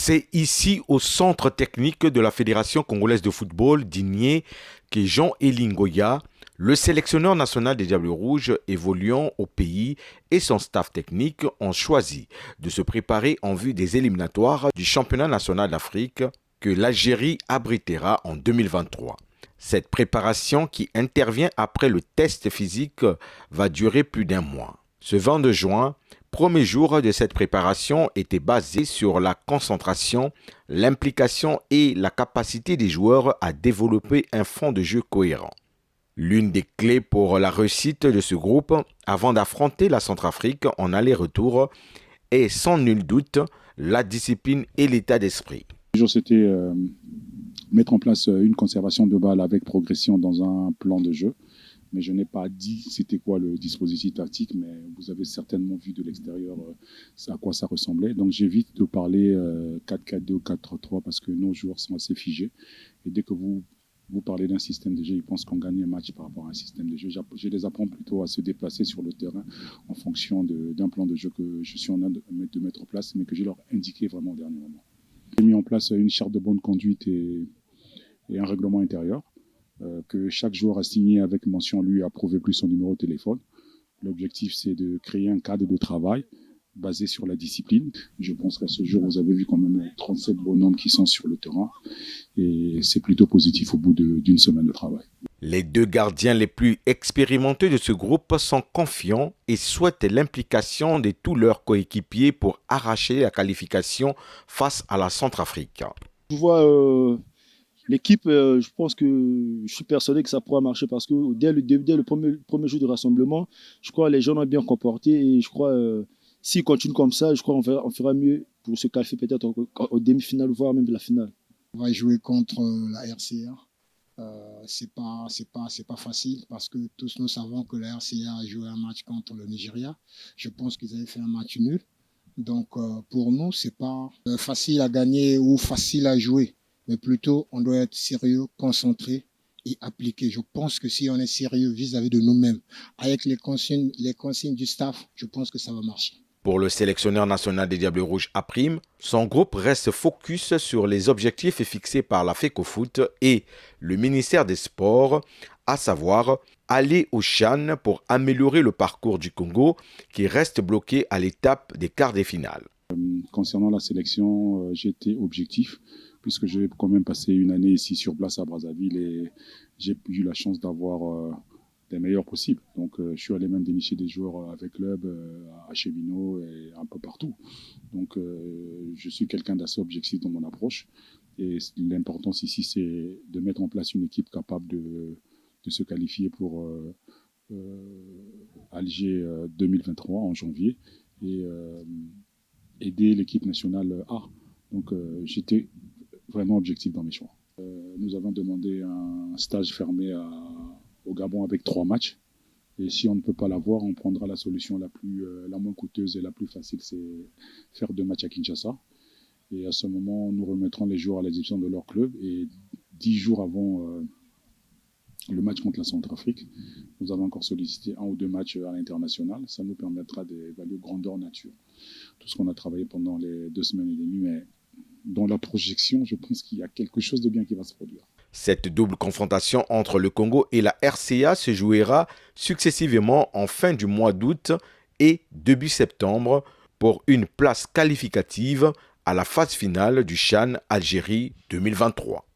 C'est ici au centre technique de la Fédération congolaise de football d'Igné que Jean-Élie Ngoya, le sélectionneur national des Diables Rouges évoluant au pays et son staff technique ont choisi de se préparer en vue des éliminatoires du championnat national d'Afrique que l'Algérie abritera en 2023. Cette préparation qui intervient après le test physique va durer plus d'un mois. Ce 22 juin, premier jour de cette préparation était basé sur la concentration, l'implication et la capacité des joueurs à développer un fond de jeu cohérent. L'une des clés pour la réussite de ce groupe avant d'affronter la Centrafrique en aller-retour est sans nul doute la discipline et l'état d'esprit. Toujours c'était mettre en place une conservation de balle avec progression dans un plan de jeu. Mais je n'ai pas dit c'était quoi le dispositif tactique, mais vous avez certainement vu de l'extérieur à quoi ça ressemblait. Donc j'évite de parler 4-4-2 ou 4-3 parce que nos joueurs sont assez figés. Et dès que vous parlez d'un système de jeu, ils pensent qu'on gagne un match par rapport à un système de jeu. Je les apprends plutôt à se déplacer sur le terrain en fonction d'un plan de jeu que je suis en train de mettre en place, mais que je leur indiqué vraiment au dernier moment. J'ai mis en place une charte de bonne conduite et un règlement intérieur. Que chaque joueur a signé avec mention lui approuvé plus son numéro de téléphone. L'objectif, c'est de créer un cadre de travail basé sur la discipline. Je pense qu'à ce jour, vous avez vu quand même 37 bonhommes qui sont sur le terrain et c'est plutôt positif au bout d'une semaine de travail. Les deux gardiens les plus expérimentés de ce groupe sont confiants et souhaitent l'implication de tous leurs coéquipiers pour arracher la qualification face à la Centrafrique. Je vois l'équipe, je pense que je suis persuadé que ça pourra marcher parce que dès le premier jour de rassemblement, je crois que les gens ont bien comporté et je crois s'ils continuent comme ça, je crois qu'on fera mieux pour se qualifier peut-être au demi-finale, voire même la finale. On va jouer contre la RCA. C'est pas facile parce que tous nous savons que la RCA a joué un match contre le Nigeria. Je pense qu'ils avaient fait un match nul. Donc pour nous, c'est pas facile à gagner ou facile à jouer. Mais plutôt, on doit être sérieux, concentré et appliqué. Je pense que si on est sérieux vis-à-vis de nous-mêmes, avec les consignes du staff, je pense que ça va marcher. Pour le sélectionneur national des Diables Rouges A', son groupe reste focus sur les objectifs fixés par la FECOFOOT et le ministère des Sports, à savoir aller au CHAN pour améliorer le parcours du Congo qui reste bloqué à l'étape des quarts de finale. Concernant la sélection, j'étais objectif puisque j'ai quand même passé une année ici sur place à Brazzaville et j'ai eu la chance d'avoir les meilleurs possibles. Donc je suis allé même dénicher des joueurs avec club, à Cheminot et un peu partout. Donc je suis quelqu'un d'assez objectif dans mon approche et l'importance ici c'est de mettre en place une équipe capable de se qualifier pour Alger 2023 en janvier et aider l'équipe nationale A. Donc j'étais vraiment objectif dans mes choix. Nous avons demandé un stage fermé au Gabon avec 3 matchs. Et si on ne peut pas l'avoir, on prendra la solution la moins coûteuse et la plus facile, c'est faire 2 matchs à Kinshasa. Et à ce moment, nous remettrons les joueurs à la disposition de leur club. Et 10 jours avant le match contre la Centrafrique, nous avons encore sollicité 1 ou 2 matchs à l'international. Ça nous permettra d'évaluer grandeur nature. Tout ce qu'on a travaillé pendant les 2 semaines et demie, mais dans la projection, je pense qu'il y a quelque chose de bien qui va se produire. Cette double confrontation entre le Congo et la RCA se jouera successivement en fin du mois d'août et début septembre pour une place qualificative à la phase finale du CHAN Algérie 2023.